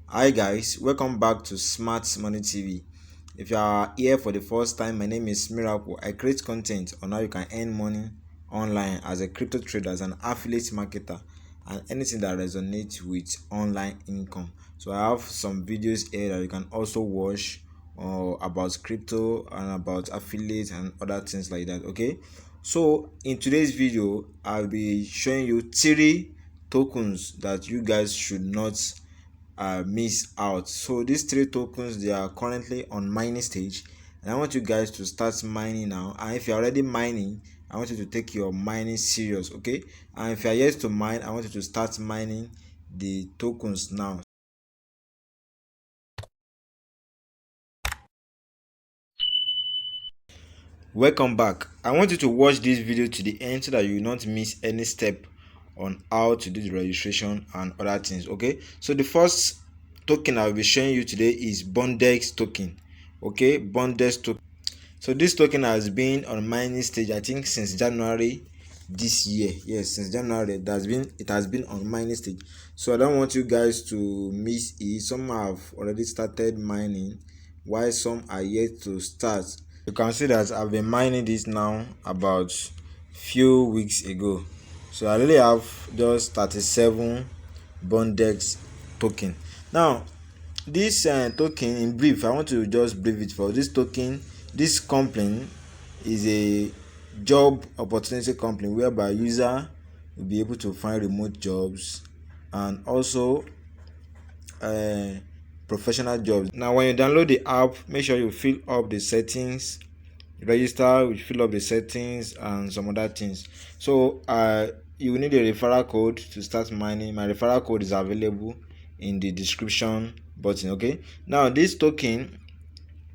Hi guys, welcome back to Smart Money TV. If you are here for the first time, my name is Miracle. I create content on how you can earn money online as a crypto trader, as an affiliate marketer, and anything that resonates with online income. So I have some videos here that you can also watch about crypto and about affiliate and other things like that. Okay, so in today's video, I'll be showing you three tokens that you guys should not miss out. So these three tokens, they are currently on mining stage, and I want you guys to start mining now. And if you're already mining, I want you to take your mining serious. Okay, and if you're yet to mine, I want you to start mining the tokens now. Welcome back. I want you to watch this video to the end so that you will not miss any step on how to do the registration and other things. Okay, so the first token I'll be showing you today is bondex token. Okay, bondex token. So this token has been on mining stage, I think, since January this year. Yes, since January it has been on mining stage. So I don't want you guys to miss it. Some have already started mining, while some are yet to start. You can see that I've been mining this now about few weeks ago. So I really have just 37 bondex token. Now this token, in brief, I want to just brief it for this token. This company is a job opportunity company whereby user will be able to find remote jobs and also uh, professional jobs. Now when you download the app, make sure you fill up the settings, register, you fill up the settings and some other things. So you will need a referral code to start mining. My referral code is available in the description button. Okay, now this token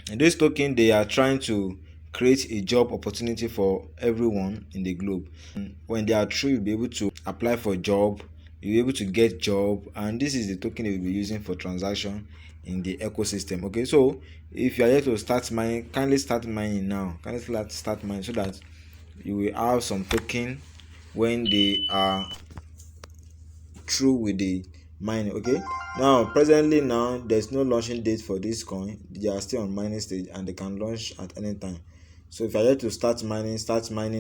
they are trying to create a job opportunity for everyone in the globe. And when they are through, you'll be able to apply for a job, you'll be able to get job, and this is the token they will be using for transaction in the ecosystem. Okay, so if you are here to start mining, kindly start mining now. Kindly start mining so that you will have some token when they are through with the mining. Okay, now presently now there's no launching date for this coin. They are still on mining stage and they can launch at any time. So if you're here to start mining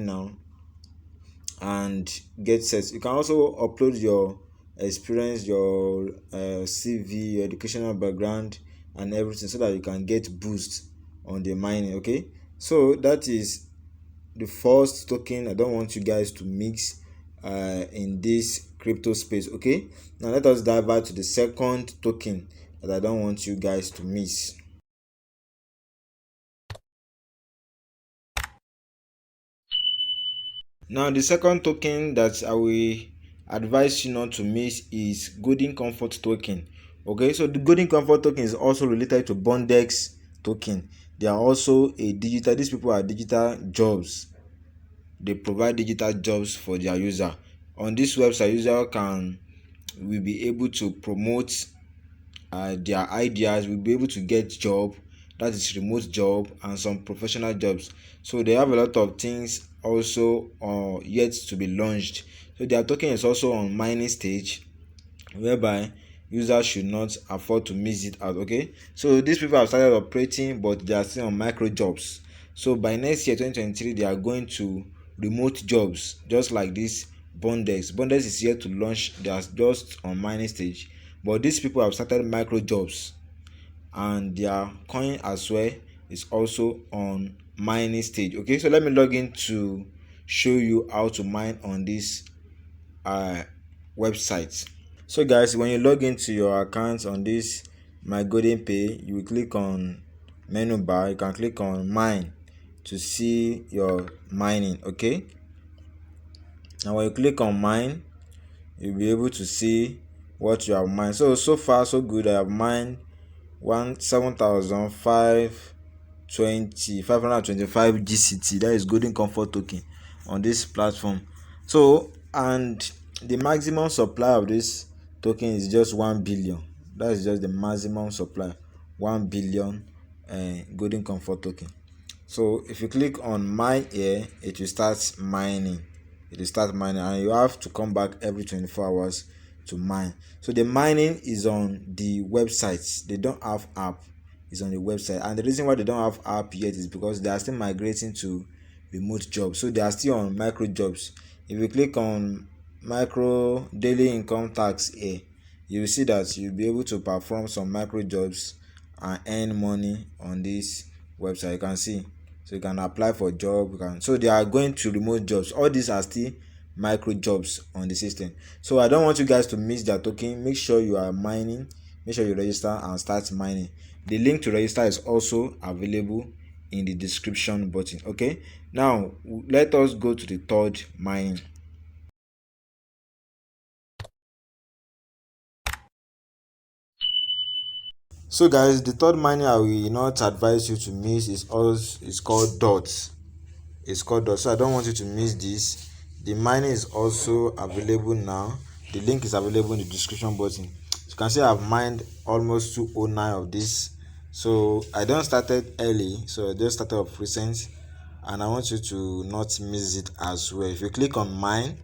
now and get set. You can also upload your experience, your CV, your educational background and everything so that you can get boost on the mining. Okay, so that is the first token I don't want you guys to mix in this crypto space. Okay, now let us dive out to the second token that I don't want you guys to miss. Now the second token that I will advise you not to miss is golden comfort token. Okay, so the golden comfort token is also related to bondex token. They are also a digital, these people are digital jobs. They provide digital jobs for their user. On this website, user will be able to promote their ideas, will be able to get job, that is remote job and some professional jobs. So they have a lot of things also yet to be launched. So their token is also on mining stage, whereby users should not afford to miss it out. Okay, so these people have started operating, but they are still on micro jobs. So by next year 2023 they are going to remote jobs, just like this bondex is yet to launch. They are just on mining stage, but these people have started micro jobs and their coin as well is also on mining stage. Okay, so let me log in to show you how to mine on this website. So guys, when you log into your account on this my golden pay, you will click on menu bar. You can click on mine to see your mining. Okay, now when you click on mine, you'll be able to see what you have mined. So far so good. I have mined 525 GCT, that is golden comfort token, on this platform. So and the maximum supply of this token is just 1 billion. That is just the maximum supply, 1 billion golden comfort token. So if you click on mine here, it will start mining. And you have to come back every 24 hours to mine. So the mining is on the website. They don't have app. It's on the website, and the reason why they don't have app yet is because they are still migrating to remote jobs. So they are still on micro jobs. If you click on micro daily income tax here, you will see that you'll be able to perform some micro jobs and earn money on this website. You can see, so you can apply for job. So they are going to remote jobs. All these are still micro jobs on the system. So I don't want you guys to miss that token. Make sure you are mining, make sure you register and start mining. The link to register is also available in the description button. Okay, now let us go to the third mining. So guys, the third mining I will not advise you to miss is called dots. It's called dots. So I don't want you to miss this. The mining is also available now. The link is available in the description button. So you can see I've mined almost 209 of this. So I don't started early, so I just started off recent, and I want you to not miss it as well. If you click on mine,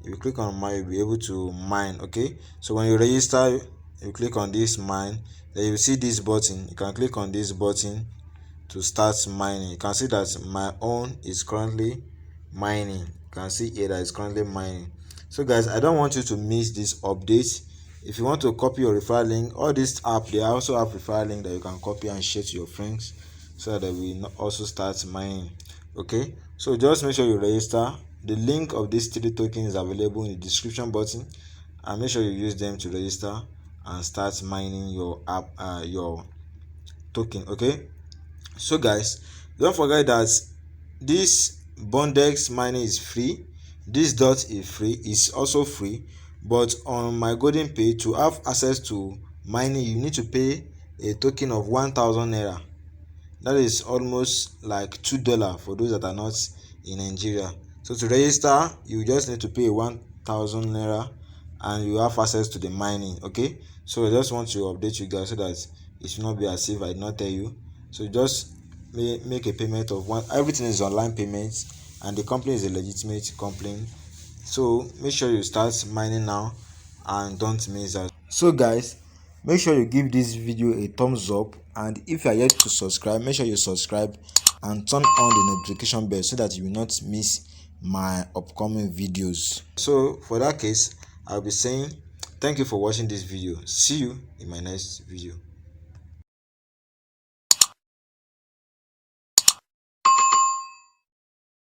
you'll be able to mine. Okay, so when you register, you click on this mine, then you see this button. You can click on this button to start mining. You can see that my own is currently mining. You can see here that it's currently mining. So guys, I don't want you to miss this update. If you want to copy your referral link, all this app, they also have referral link that you can copy and share to your friends, so that they will also start mining. Okay, so just make sure you register. The link of these 3 tokens is available in the description button, and make sure you use them to register and start mining your app, your token. Okay, so guys, don't forget that this bondex mining is free. This dot is free, is also free, but on my golden pay, to have access to mining, you need to pay a token of 1000 naira. That is almost like $2 for those that are not in Nigeria. So to register, you just need to pay 1000 naira and you have access to the mining. Okay, so I just want to update you guys so that it should not be as if I did not tell you. So just make a payment of one. Everything is online payments, and the company is a legitimate company. So make sure you start mining now and don't miss that. So guys, make sure you give this video a thumbs up, and if you are yet to subscribe, make sure you subscribe and turn on the notification bell so that you will not miss my upcoming videos. So for that case, I'll be saying thank you for watching this video. See you in my next video.